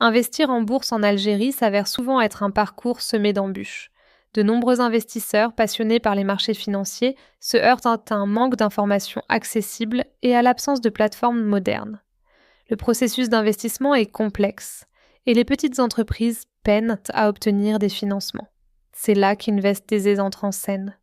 Investir en bourse en Algérie s'avère souvent être un parcours semé d'embûches. De nombreux investisseurs passionnés par les marchés financiers se heurtent à un manque d'informations accessibles et à l'absence de plateformes modernes. Le processus d'investissement est complexe et les petites entreprises peinent à obtenir des financements. C'est là qu'InvestDZ entre en scène.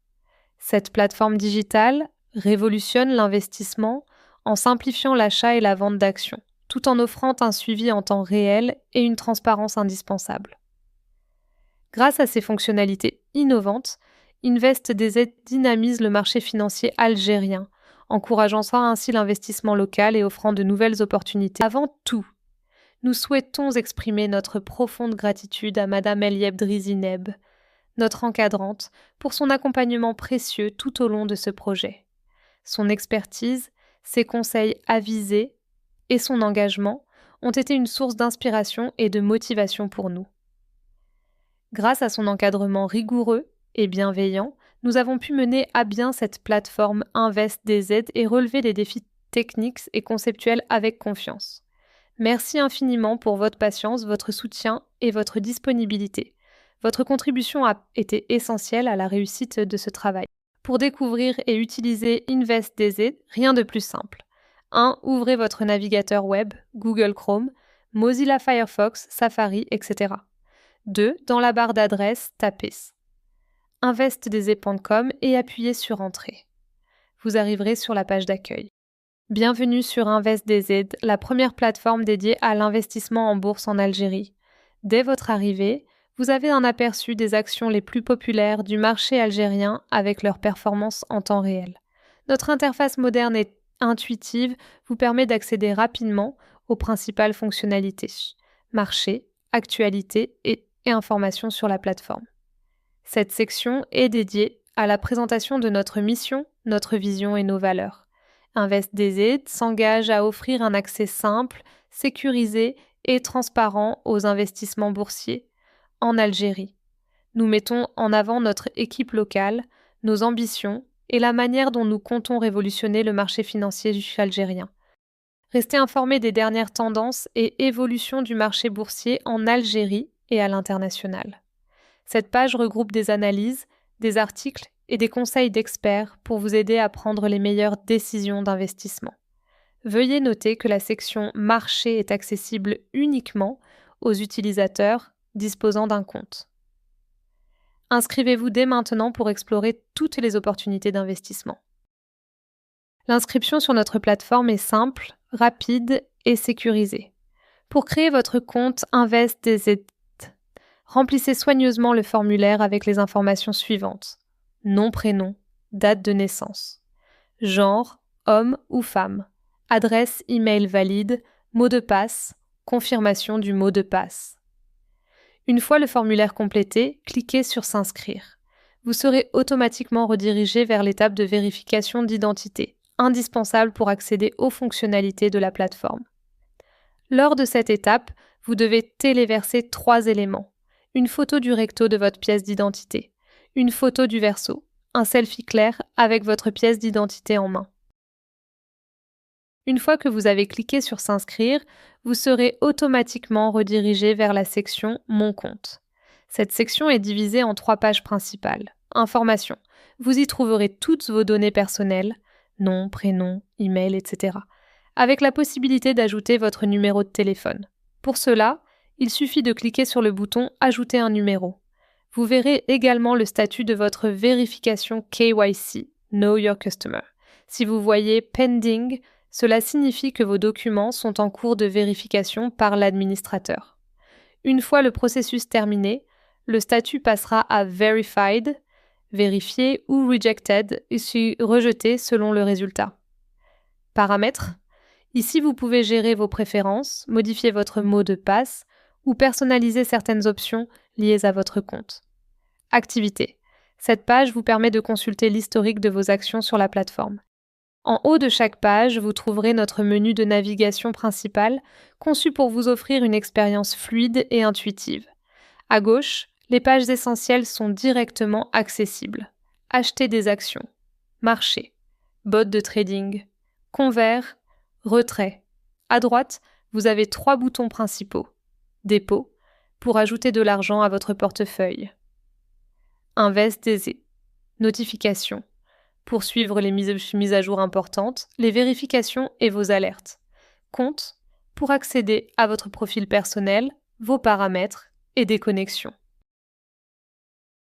Cette plateforme digitale révolutionne l'investissement en simplifiant l'achat et la vente d'actions, tout en offrant un suivi en temps réel et une transparence indispensable. Grâce à ses fonctionnalités innovantes, InvestDZ dynamise le marché financier algérien, encourageant ainsi l'investissement local et offrant de nouvelles opportunités. Avant tout, nous souhaitons exprimer notre profonde gratitude à Madame Elieb Drizineb, notre encadrante, pour son accompagnement précieux tout au long de ce projet. Son expertise, ses conseils avisés et son engagement ont été une source d'inspiration et de motivation pour nous. Grâce à son encadrement rigoureux et bienveillant, nous avons pu mener à bien cette plateforme InvestDZ et relever les défis techniques et conceptuels avec confiance. Merci infiniment pour votre patience, votre soutien et votre disponibilité. Votre contribution a été essentielle à la réussite de ce travail. Pour découvrir et utiliser InvestDZ, rien de plus simple. 1. Ouvrez votre navigateur web, Google Chrome, Mozilla Firefox, Safari, etc. 2. Dans la barre d'adresse, tapez investdz.com et appuyez sur Entrée. Vous arriverez sur la page d'accueil. Bienvenue sur InvestDZ, la première plateforme dédiée à l'investissement en bourse en Algérie. Dès votre arrivée, vous avez un aperçu des actions les plus populaires du marché algérien avec leurs performances en temps réel. Notre interface moderne et intuitive vous permet d'accéder rapidement aux principales fonctionnalités, marché, actualité et informations sur la plateforme. Cette section est dédiée à la présentation de notre mission, notre vision et nos valeurs. InvestDZ s'engage à offrir un accès simple, sécurisé et transparent aux investissements boursiers en Algérie. Nous mettons en avant notre équipe locale, nos ambitions et la manière dont nous comptons révolutionner le marché financier algérien. Restez informés des dernières tendances et évolutions du marché boursier en Algérie et à l'international. Cette page regroupe des analyses, des articles et des conseils d'experts pour vous aider à prendre les meilleures décisions d'investissement. Veuillez noter que la section Marché est accessible uniquement aux utilisateurs disposant d'un compte. Inscrivez-vous dès maintenant pour explorer toutes les opportunités d'investissement. L'inscription sur notre plateforme est simple, rapide et sécurisée. Pour créer votre compte InvestDZ, remplissez soigneusement le formulaire avec les informations suivantes. Nom, prénom, date de naissance, genre, homme ou femme, adresse email valide, mot de passe, confirmation du mot de passe. Une fois le formulaire complété, cliquez sur S'inscrire. Vous serez automatiquement redirigé vers l'étape de vérification d'identité, indispensable pour accéder aux fonctionnalités de la plateforme. Lors de cette étape, vous devez téléverser 3 éléments. Une photo du recto de votre pièce d'identité, une photo du verso, un selfie clair avec votre pièce d'identité en main. Une fois que vous avez cliqué sur S'inscrire, vous serez automatiquement redirigé vers la section Mon compte. Cette section est divisée en 3 pages principales. Informations. Vous y trouverez toutes vos données personnelles, nom, prénom, email, etc. avec la possibilité d'ajouter votre numéro de téléphone. Pour cela, il suffit de cliquer sur le bouton « Ajouter un numéro ». Vous verrez également le statut de votre vérification KYC, Know Your Customer. Si vous voyez « Pending », cela signifie que vos documents sont en cours de vérification par l'administrateur. Une fois le processus terminé, le statut passera à « Verified », vérifié ou « Rejected », ici rejeté selon le résultat. Paramètres. Ici, vous pouvez gérer vos préférences, modifier votre mot de passe, ou personnaliser certaines options liées à votre compte. Activité. Cette page vous permet de consulter l'historique de vos actions sur la plateforme. En haut de chaque page, vous trouverez notre menu de navigation principal, conçu pour vous offrir une expérience fluide et intuitive. À gauche, les pages essentielles sont directement accessibles. Acheter des actions, marché, bot de trading, convert, retrait. À droite, vous avez 3 boutons principaux. Dépôt, pour ajouter de l'argent à votre portefeuille. Invest DZ. Notifications, pour suivre les mises à jour importantes, les vérifications et vos alertes. Compte, pour accéder à votre profil personnel, vos paramètres et des connexions.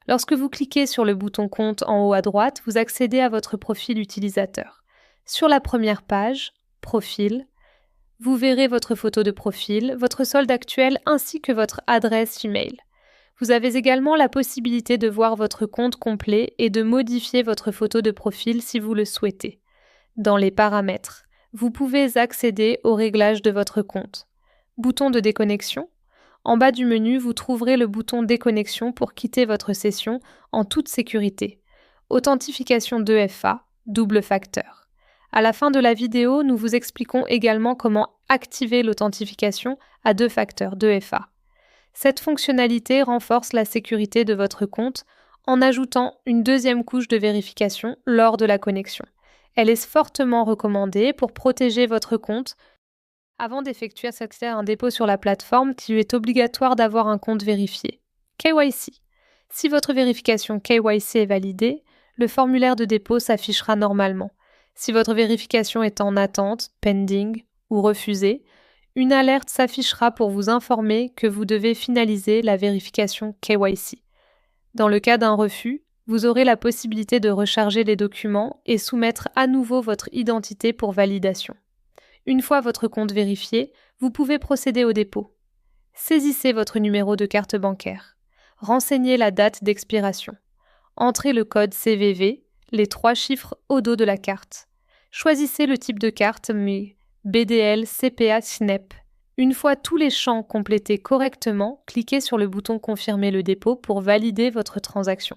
Lorsque vous cliquez sur le bouton Compte en haut à droite, vous accédez à votre profil utilisateur. Sur la première page, Profil, vous verrez votre photo de profil, votre solde actuel ainsi que votre adresse email. Vous avez également la possibilité de voir votre compte complet et de modifier votre photo de profil si vous le souhaitez. Dans les paramètres, vous pouvez accéder aux réglages de votre compte. Bouton de déconnexion. En bas du menu, vous trouverez le bouton déconnexion pour quitter votre session en toute sécurité. Authentification 2FA, double facteur. À la fin de la vidéo, nous vous expliquons également comment activer l'authentification à 2 facteurs 2FA. Cette fonctionnalité renforce la sécurité de votre compte en ajoutant une deuxième couche de vérification lors de la connexion. Elle est fortement recommandée pour protéger votre compte avant d'effectuer un dépôt sur la plateforme qui lui est obligatoire d'avoir un compte vérifié. KYC. Si votre vérification KYC est validée, le formulaire de dépôt s'affichera normalement. Si votre vérification est en attente, pending ou refusée, une alerte s'affichera pour vous informer que vous devez finaliser la vérification KYC. Dans le cas d'un refus, vous aurez la possibilité de recharger les documents et soumettre à nouveau votre identité pour validation. Une fois votre compte vérifié, vous pouvez procéder au dépôt. Saisissez votre numéro de carte bancaire. Renseignez la date d'expiration. Entrez le code CVV, les 3 chiffres au dos de la carte. Choisissez le type de carte, BDL, CPA, SNEP. Une fois tous les champs complétés correctement, cliquez sur le bouton « Confirmer le dépôt » pour valider votre transaction.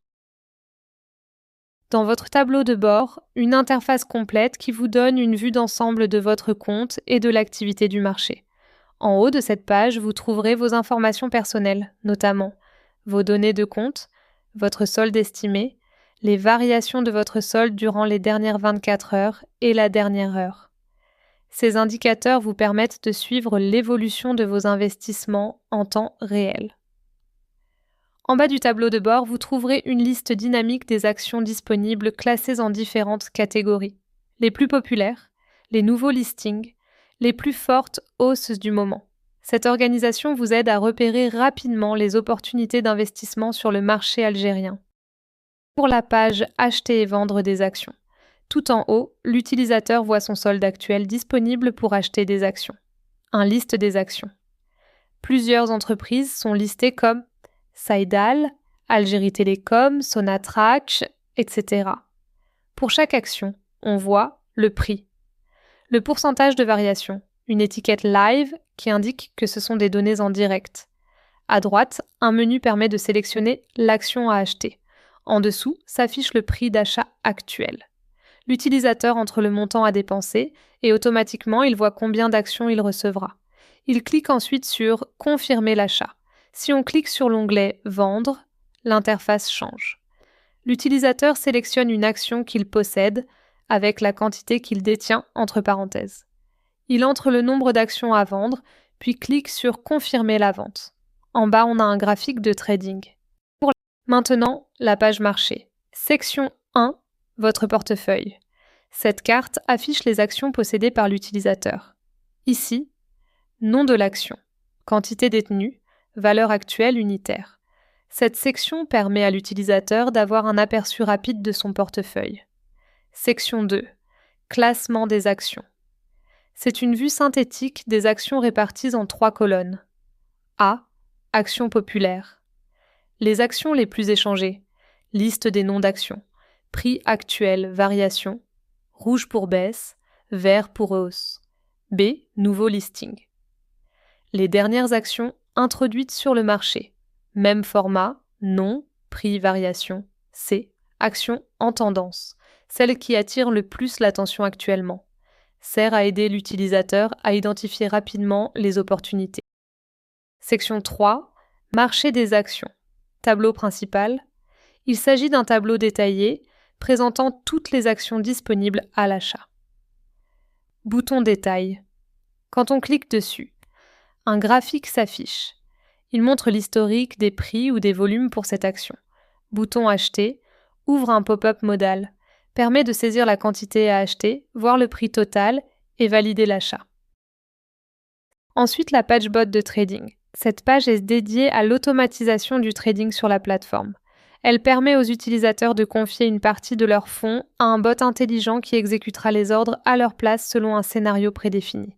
Dans votre tableau de bord, une interface complète qui vous donne une vue d'ensemble de votre compte et de l'activité du marché. En haut de cette page, vous trouverez vos informations personnelles, notamment vos données de compte, votre solde estimé, les variations de votre solde durant les dernières 24 heures et la dernière heure. Ces indicateurs vous permettent de suivre l'évolution de vos investissements en temps réel. En bas du tableau de bord, vous trouverez une liste dynamique des actions disponibles classées en différentes catégories. Les plus populaires, les nouveaux listings, les plus fortes hausses du moment. Cette organisation vous aide à repérer rapidement les opportunités d'investissement sur le marché algérien. Pour la page « Acheter et vendre des actions », tout en haut, l'utilisateur voit son solde actuel disponible pour acheter des actions. Un liste des actions. Plusieurs entreprises sont listées comme Saïdal, Algérie Télécom, Sonatrach, etc. Pour chaque action, on voit le prix, le pourcentage de variation, une étiquette live qui indique que ce sont des données en direct. À droite, un menu permet de sélectionner l'action à acheter. En dessous, s'affiche le prix d'achat actuel. L'utilisateur entre le montant à dépenser et automatiquement il voit combien d'actions il recevra. Il clique ensuite sur « Confirmer l'achat ». Si on clique sur l'onglet « Vendre », l'interface change. L'utilisateur sélectionne une action qu'il possède avec la quantité qu'il détient entre parenthèses. Il entre le nombre d'actions à vendre, puis clique sur « Confirmer la vente ». En bas, on a un graphique de trading. Maintenant, la page marché. Section 1, votre portefeuille. Cette carte affiche les actions possédées par l'utilisateur. Ici, nom de l'action, quantité détenue, valeur actuelle unitaire. Cette section permet à l'utilisateur d'avoir un aperçu rapide de son portefeuille. Section 2, classement des actions. C'est une vue synthétique des actions réparties en 3 colonnes. A, actions populaires. Les actions les plus échangées. Liste des noms d'actions. Prix actuel, variation. Rouge pour baisse, vert pour hausse. B, nouveau listing. Les dernières actions introduites sur le marché. Même format, nom, prix, variation. C, action en tendance. Celle qui attire le plus l'attention actuellement. Sert à aider l'utilisateur à identifier rapidement les opportunités. Section 3, marché des actions. Tableau principal. Il s'agit d'un tableau détaillé présentant toutes les actions disponibles à l'achat. Bouton détail. Quand on clique dessus, un graphique s'affiche. Il montre l'historique des prix ou des volumes pour cette action. Bouton Acheter ouvre un pop-up modal, permet de saisir la quantité à acheter, voir le prix total et valider l'achat. Ensuite, la page bot de trading. Cette page est dédiée à l'automatisation du trading sur la plateforme. Elle permet aux utilisateurs de confier une partie de leurs fonds à un bot intelligent qui exécutera les ordres à leur place selon un scénario prédéfini.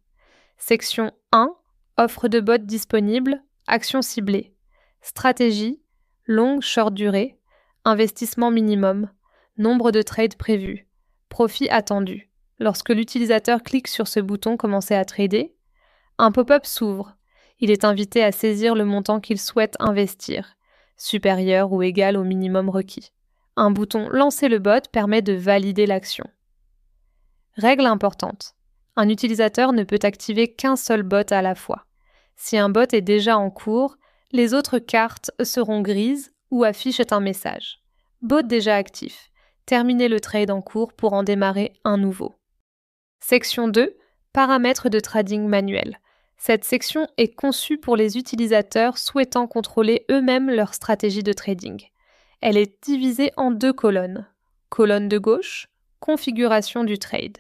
Section 1. Offre de bot disponible. Actions ciblées. Stratégie. Longue, short durée. Investissement minimum. Nombre de trades prévus. Profit attendu. Lorsque l'utilisateur clique sur ce bouton « Commencer à trader », un pop-up s'ouvre. Il est invité à saisir le montant qu'il souhaite investir, supérieur ou égal au minimum requis. Un bouton « Lancer le bot » permet de valider l'action. Règle importante. Un utilisateur ne peut activer qu'un seul bot à la fois. Si un bot est déjà en cours, les autres cartes seront grises ou affichent un message. Bot déjà actif. Terminez le trade en cours pour en démarrer un nouveau. Section 2. Paramètres de trading manuel. Cette section est conçue pour les utilisateurs souhaitant contrôler eux-mêmes leur stratégie de trading. Elle est divisée en 2 colonnes. Colonne de gauche, configuration du trade.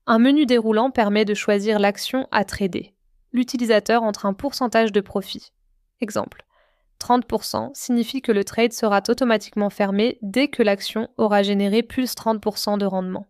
Un menu déroulant permet de choisir l'action à trader. L'utilisateur entre un pourcentage de profit. Exemple, 30% signifie que le trade sera automatiquement fermé dès que l'action aura généré plus 30% de rendement.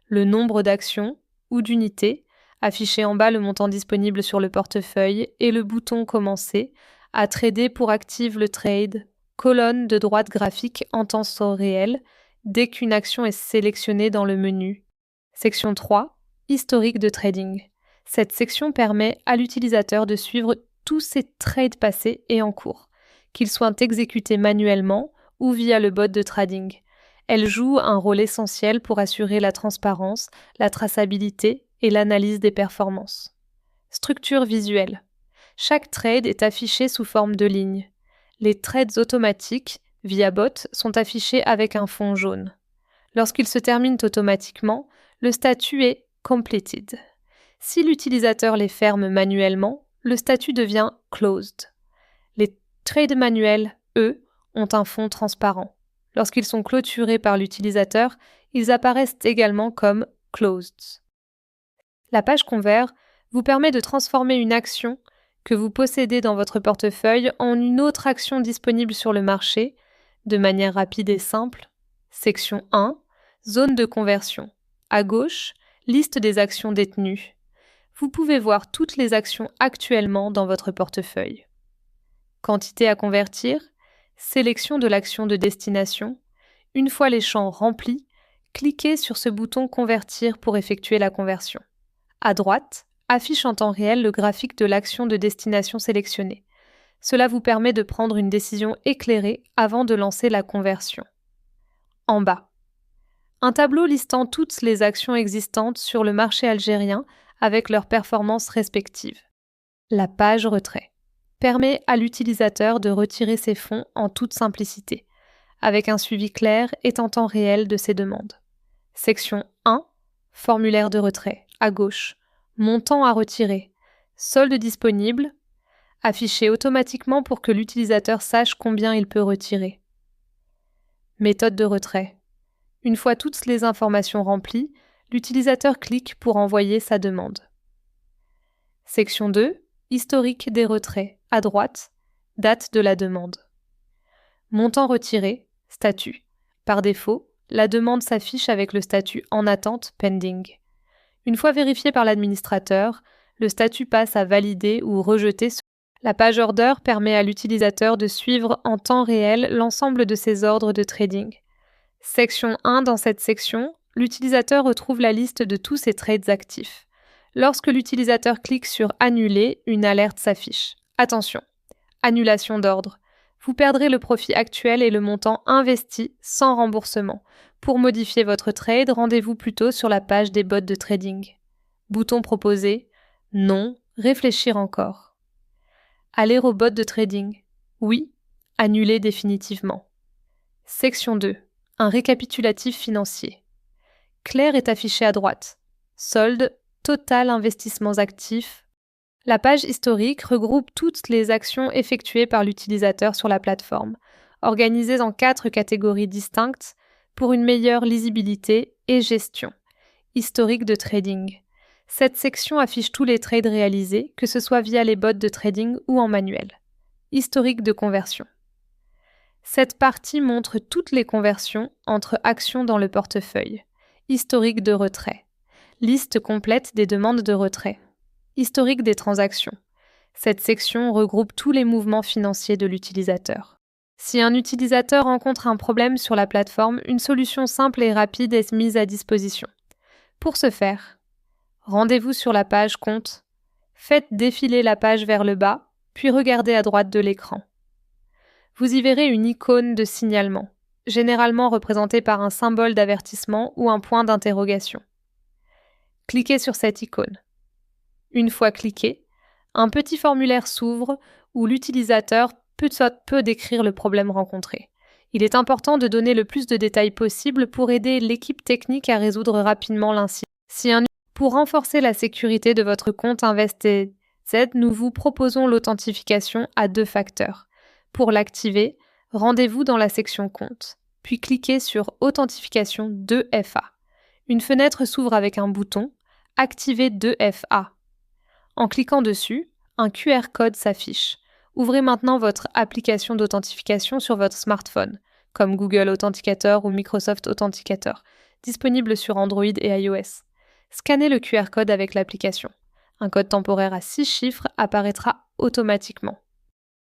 Le nombre d'actions ou d'unités, affiché en bas le montant disponible sur le portefeuille et le bouton « Commencer » à trader pour active le trade, colonne de droite graphique en temps réel dès qu'une action est sélectionnée dans le menu. Section 3. Historique de trading. Cette section permet à l'utilisateur de suivre tous ses trades passés et en cours, qu'ils soient exécutés manuellement ou via le bot de trading. Elle joue un rôle essentiel pour assurer la transparence, la traçabilité et l'analyse des performances. Structure visuelle. Chaque trade est affiché sous forme de lignes. Les trades automatiques, via bot, sont affichés avec un fond jaune. Lorsqu'ils se terminent automatiquement, le statut est « completed ». Si l'utilisateur les ferme manuellement, le statut devient « closed ». Les trades manuels, eux, ont un fond transparent. Lorsqu'ils sont clôturés par l'utilisateur, ils apparaissent également comme « closed ». La page Convert vous permet de transformer une action que vous possédez dans votre portefeuille en une autre action disponible sur le marché, de manière rapide et simple. Section 1. Zone de conversion. À gauche, liste des actions détenues. Vous pouvez voir toutes les actions actuellement dans votre portefeuille. Quantité à convertir. Sélection de l'action de destination. Une fois les champs remplis, cliquez sur ce bouton « Convertir » pour effectuer la conversion. À droite, affiche en temps réel le graphique de l'action de destination sélectionnée. Cela vous permet de prendre une décision éclairée avant de lancer la conversion. En bas, un tableau listant toutes les actions existantes sur le marché algérien avec leurs performances respectives. La page retrait permet à l'utilisateur de retirer ses fonds en toute simplicité, avec un suivi clair et en temps réel de ses demandes. Section 1. Formulaire de retrait, à gauche. Montant à retirer. Solde disponible. Affiché automatiquement pour que l'utilisateur sache combien il peut retirer. Méthode de retrait. Une fois toutes les informations remplies, l'utilisateur clique pour envoyer sa demande. Section 2. Historique des retraits, à droite. Date de la demande. Montant retiré, statut. Par défaut, la demande s'affiche avec le statut en attente pending. Une fois vérifié par l'administrateur, le statut passe à valider ou rejeter. La page order permet à l'utilisateur de suivre en temps réel l'ensemble de ses ordres de trading. Section 1. Dans cette section, l'utilisateur retrouve la liste de tous ses trades actifs. Lorsque l'utilisateur clique sur « Annuler », une alerte s'affiche. Attention, annulation d'ordre. Vous perdrez le profit actuel et le montant investi sans remboursement. Pour modifier votre trade, rendez-vous plutôt sur la page des bots de trading. Bouton proposé, non, réfléchir encore. Aller au bot de trading, oui, annuler définitivement. Section 2. Un récapitulatif financier. Clair est affiché à droite. Solde, total investissements actifs, La page historique regroupe toutes les actions effectuées par l'utilisateur sur la plateforme, organisées en 4 catégories distinctes pour une meilleure lisibilité et gestion. Historique de trading. Cette section affiche tous les trades réalisés, que ce soit via les bots de trading ou en manuel. Historique de conversion. Cette partie montre toutes les conversions entre actions dans le portefeuille. Historique de retrait. Liste complète des demandes de retrait. Historique des transactions. Cette section regroupe tous les mouvements financiers de l'utilisateur. Si un utilisateur rencontre un problème sur la plateforme, une solution simple et rapide est mise à disposition. Pour ce faire, rendez-vous sur la page Compte, faites défiler la page vers le bas, puis regardez à droite de l'écran. Vous y verrez une icône de signalement, généralement représentée par un symbole d'avertissement ou un point d'interrogation. Cliquez sur cette icône. Une fois cliqué, un petit formulaire s'ouvre où l'utilisateur peut décrire le problème rencontré. Il est important de donner le plus de détails possible pour aider l'équipe technique à résoudre rapidement l'incident. Pour renforcer la sécurité de votre compte InvestDZ, nous vous proposons l'authentification à 2 facteurs. Pour l'activer, rendez-vous dans la section Compte, puis cliquez sur Authentification 2FA. Une fenêtre s'ouvre avec un bouton « Activer 2FA ». En cliquant dessus, un QR code s'affiche. Ouvrez maintenant votre application d'authentification sur votre smartphone, comme Google Authenticator ou Microsoft Authenticator, disponible sur Android et iOS. Scannez le QR code avec l'application. Un code temporaire à 6 chiffres apparaîtra automatiquement.